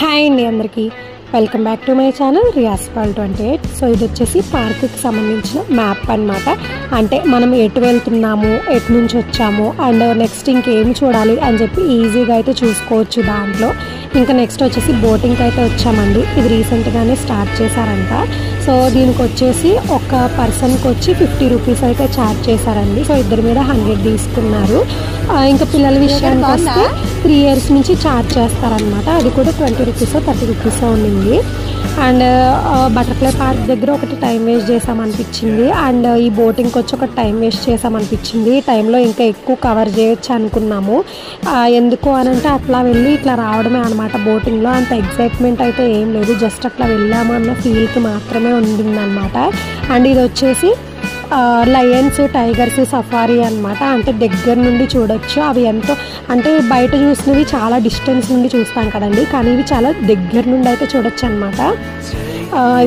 Hi అండి అందరికీ welcome back to my channel Riya's world 28. So ఇది వచ్చేసి పార్క్కి సంబంధించిన మ్యాప్ అన్నమాట. అంటే మనం ఎటు వెళ్తున్నాము, ఎటు నుంచి వచ్చాము అండ్ నెక్స్ట్ ఇంకేమి చూడాలి అని చెప్పి ఈజీగా అయితే చూసుకోవచ్చు దాంట్లో. ఇంకా నెక్స్ట్ వచ్చేసి బోటింగ్కి అయితే వచ్చామండి. ఇది రీసెంట్గానే స్టార్ట్ చేశారంట. సో దీనికి వచ్చేసి ఒక పర్సన్కి వచ్చి 50 రూపీస్ అయితే ఛార్జ్ చేశారండి. సో ఇద్దరి మీద 100 తీసుకున్నారు. ఇంకా పిల్లల విషయానికి వస్తే 3 ఇయర్స్ నుంచి ఛార్జ్ చేస్తారనమాట. అది కూడా 20 రూపీస్ 30 రూపీస్ ఉండింది. అండ్ బటర్ఫ్లై పార్క్ దగ్గర ఒకటి టైం వేస్ట్ చేసామనిపించింది. అండ్ ఈ బోటింగ్కి వచ్చి ఒక టైం వేస్ట్ చేసామనిపించింది. ఈ టైంలో ఇంకా ఎక్కువ కవర్ చేయొచ్చు అనుకున్నాము. ఎందుకు అనంటే అట్లా వెళ్ళి ఇట్లా రావడమే అనమాట. బోటింగ్లో అంత ఎక్సైట్మెంట్ అయితే ఏం లేదు, జస్ట్ అట్లా వెళ్ళాము అన్న ఫీల్కి మాత్రమే ఉండిందనమాట. అండ్ ఇది వచ్చేసి లయన్స్, టైగర్స్ సఫారీ అనమాట. అంటే దగ్గర నుండి చూడొచ్చు. అవి ఎంతో అంటే బయట చూసినవి చాలా డిస్టెన్స్ నుండి చూస్తాం కదండి, కానీ ఇవి చాలా దగ్గర నుండి అయితే చూడొచ్చు అనమాట.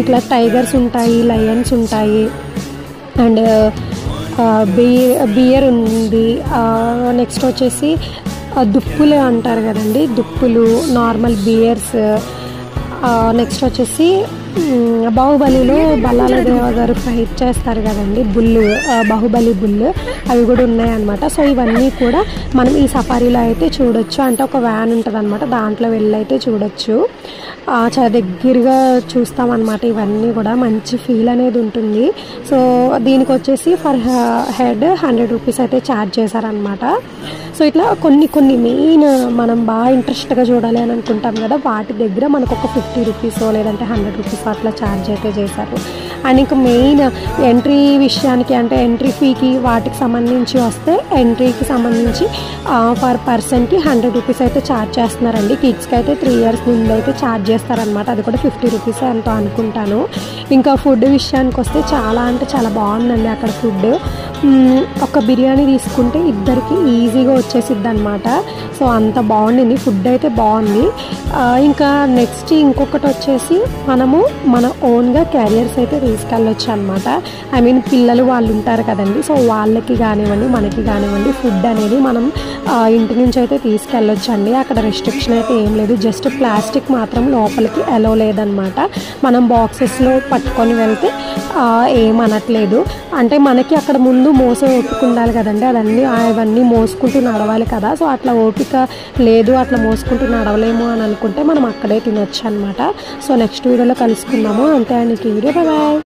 ఇట్లా టైగర్స్ ఉంటాయి, లయన్స్ ఉంటాయి అండ్ బియర్ ఉంది. నెక్స్ట్ వచ్చేసి దుప్పులు అంటారు కదండి, దుప్పులు, నార్మల్ బియర్స్. నెక్స్ట్ వచ్చేసి బాహుబలిలో బల్లాల దేవ గారు ఫైట్ చేస్తారు కదండి, బుల్లు, బాహుబలి బుల్లు, అవి కూడా ఉన్నాయన్నమాట. సో ఇవన్నీ కూడా మనం ఈ సఫారీలో అయితే చూడొచ్చు. అంటే ఒక వ్యాన్ ఉంటుంది అనమాట, దాంట్లో వెళ్ళి అయితే చూడొచ్చు. చాలా దగ్గరగా చూస్తామన్నమాట. ఇవన్నీ కూడా మంచి ఫీల్ అనేది ఉంటుంది. సో దీనికి వచ్చేసి ఫర్ హెడ్ 100 రూపీస్ అయితే ఛార్జ్ చేశారనమాట. సో ఇట్లా కొన్ని మెయిన్ మనం బాగా ఇంట్రెస్ట్గా చూడాలి అని అనుకుంటాం కదా, వాటి దగ్గర మనకు ఒక 50 రూపీస్ లేదంటే 100 రూపీస్ అట్లా ఛార్జ్ అయితే చేశారు. అండ్ ఇంకా మెయిన్ ఎంట్రీ విషయానికి అంటే ఎంట్రీ ఫీకి వాటికి సంబంధించి వస్తే ఎంట్రీకి సంబంధించి పర్ పర్సన్కి 100 రూపీస్ అయితే ఛార్జ్ చేస్తున్నారండి. కిడ్స్కి అయితే 3 ఇయర్స్ నుండి అయితే ఛార్జ్ చేస్తారనమాట. అది కూడా 50 రూపీస్ ఎంతో అనుకుంటాను. ఇంకా ఫుడ్ విషయానికి వస్తే చాలా అంటే చాలా బాగుందండి అక్కడ ఫుడ్. ఒక బిర్యానీ తీసుకుంటే ఇద్దరికి ఈజీగా వచ్చేసిద్ది అనమాట. సో అంత బాగుండింది, ఫుడ్ అయితే బాగుంది. ఇంకా నెక్స్ట్ ఇంకొకటి వచ్చేసి మనము మన ఓన్గా క్యారియర్స్ అయితే తీసుకెళ్ళొచ్చు అనమాట. ఐ మీన్ పిల్లలు వాళ్ళు ఉంటారు కదండి, సో వాళ్ళకి కానివ్వండి మనకి కానివ్వండి ఫుడ్ అనేది మనం ఇంటి నుంచి అయితే తీసుకెళ్ళొచ్చు అండి. అక్కడ రెస్ట్రిక్షన్ అయితే ఏం లేదు, జస్ట్ ప్లాస్టిక్ మాత్రం లోపలికి అలో లేదనమాట. మనం బాక్సెస్లో పట్టుకొని వెళ్తే ఏమనట్లేదు. అంటే మనకి అక్కడ ముందు మోసే ఓపిక ఉండాలి కదండి, అవన్నీ మోసుకుంటూ నడవాలి కదా. సో అట్లా ఓపిక లేదు, అట్లా మోసుకుంటూ నడవలేము అని అనుకుంటే మనం అక్కడే తినొచ్చు అనమాట. సో నెక్స్ట్ వీడియోలో కలుసుకుందాము. అంతే అండి, ఈ వీడియో బాయ్.